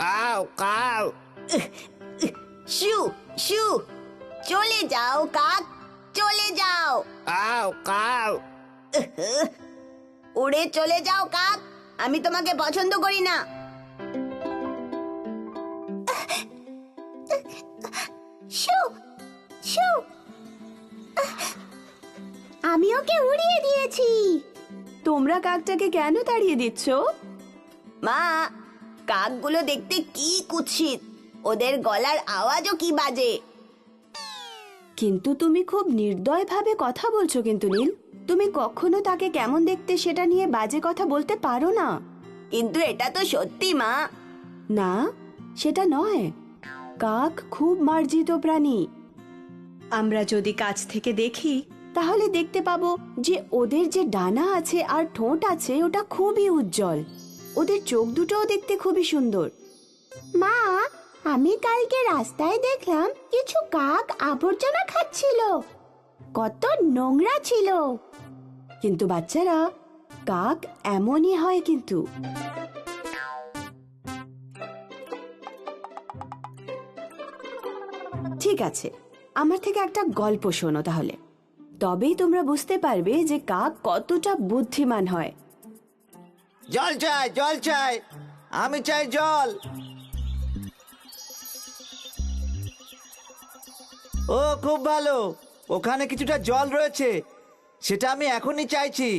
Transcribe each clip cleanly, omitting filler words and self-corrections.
Cow cow. শু শু, চলে যাও কাক, চলে যাও। Cow cow. উড়ে চলে যাও কাক, আমি তোমাকে পছন্দ করি না। শু শু, আমি ওকে উড়িয়ে দিয়েছি। তোমরা কাকটাকে কেন তাড়িয়ে দিচ্ছ? মা, কাকগুলো দেখতে কি কুৎসিত, ওদের গলার আওয়াজও কি বাজে। কিন্তু তুমি খুব নির্দয়ভাবে কথা বলছো কিন্তু নীল। তুমি কখনো তাকে কেমন দেখতে সেটা নিয়ে বাজে কথা বলতে পারো না। কিন্তু এটা তো সত্যি মা। না, সেটা নয়। কাক খুব মার্জিত প্রাণী। আমরা যদি কাছ থেকে দেখি তাহলে দেখতে পাবো যে ওদের যে ডানা আছে আর ঠোঁট আছে ওটা খুবই উজ্জ্বল। ওদের চোখ দুটোও দেখতে খুবই সুন্দর। মা, আমি কালকে রাস্তায় দেখলাম কিছু কাক আবর্জনা খাচ্ছিল, কত নোংরা ছিল। কিন্তু বাচ্চারা, কাক এমনই হয় কিন্তু। ঠিক আছে, আমার থেকে একটা গল্প শোনো তাহলে, তবেই তোমরা বুঝতে পারবে যে কাক কতটা বুদ্ধিমান হয়। জল চাই, জল চাই, আমি চাই জল। ও খুব ভালো, ওখানে কিছুটা জল রয়েছে, সেটা আমি এখনই চাইছি।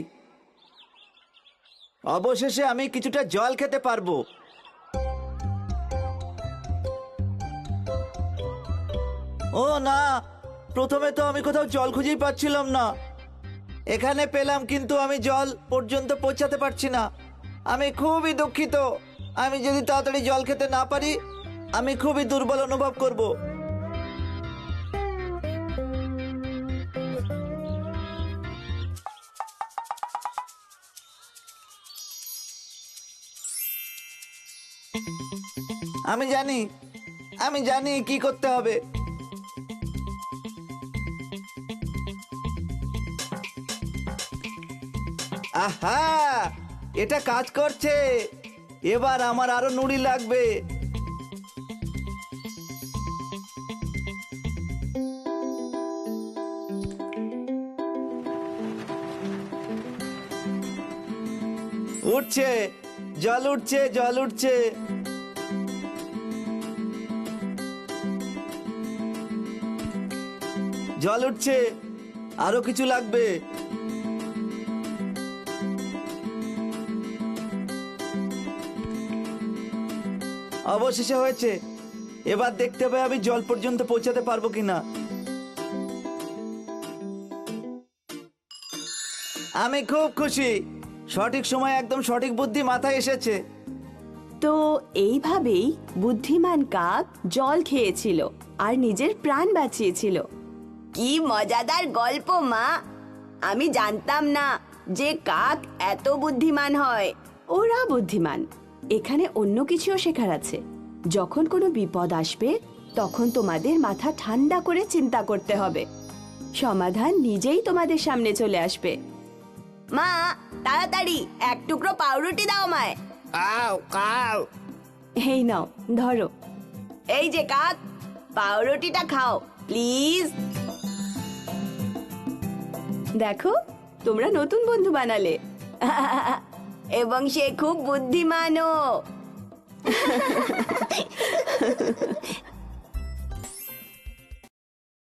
অবশেষে আমি কিছুটা জল খেতে পারবো। ও না, প্রথমে তো আমি কোথাও জল খুঁজেই পাচ্ছিলাম না। এখানে পেলাম, কিন্তু আমি জল পর্যন্ত পৌঁছাতে পারছি না। আমি খুবই দুঃখিত। আমি যদি তাড়াতাড়ি জল খেতে না পারি, আমি খুবই দুর্বল অনুভব করব। আমি জানি কি করতে হবে। আহা, এটা কাজ করছে। এবার আমার আরো নুড়ি লাগবে। উঠছে, জল উঠছে, জল উঠছে। জল উঠছে, আরো কিছু লাগবে। অবশেষে হয়েছে। এবার দেখতে হবে আমি জল পর্যন্ত পৌঁছাতে পারবো কিনা। আমি খুব খুশি, সঠিক সময় একদম সঠিক বুদ্ধি মাথায় এসেছে। তো এইভাবেই বুদ্ধিমান কাক জল খেয়েছিল আর নিজের প্রাণ বাঁচিয়েছিল। কি মজাদার গল্প মা, আমি জানতাম না যে কাক এত বুদ্ধিমান হয়। ওরা বুদ্ধিমান, এখানে অন্য কিছুও শেখার আছে। যখন কোনো বিপদ আসবে তখন তোমাদের মাথা ঠান্ডা করে চিন্তা করতে হবে, সমাধান নিজেই তোমাদের সামনে চলে আসবে। মা, তাড়াতাড়ি এক টুকরো পাউরুটি দাও আমায়। Cow cow. এই নাও, ধরো। এই যে কাক, পাউরুটিটা খাও প্লিজ। দেখো, তোমরা নতুন বন্ধু বানালে। এবং সে খুব বুদ্ধিমানও।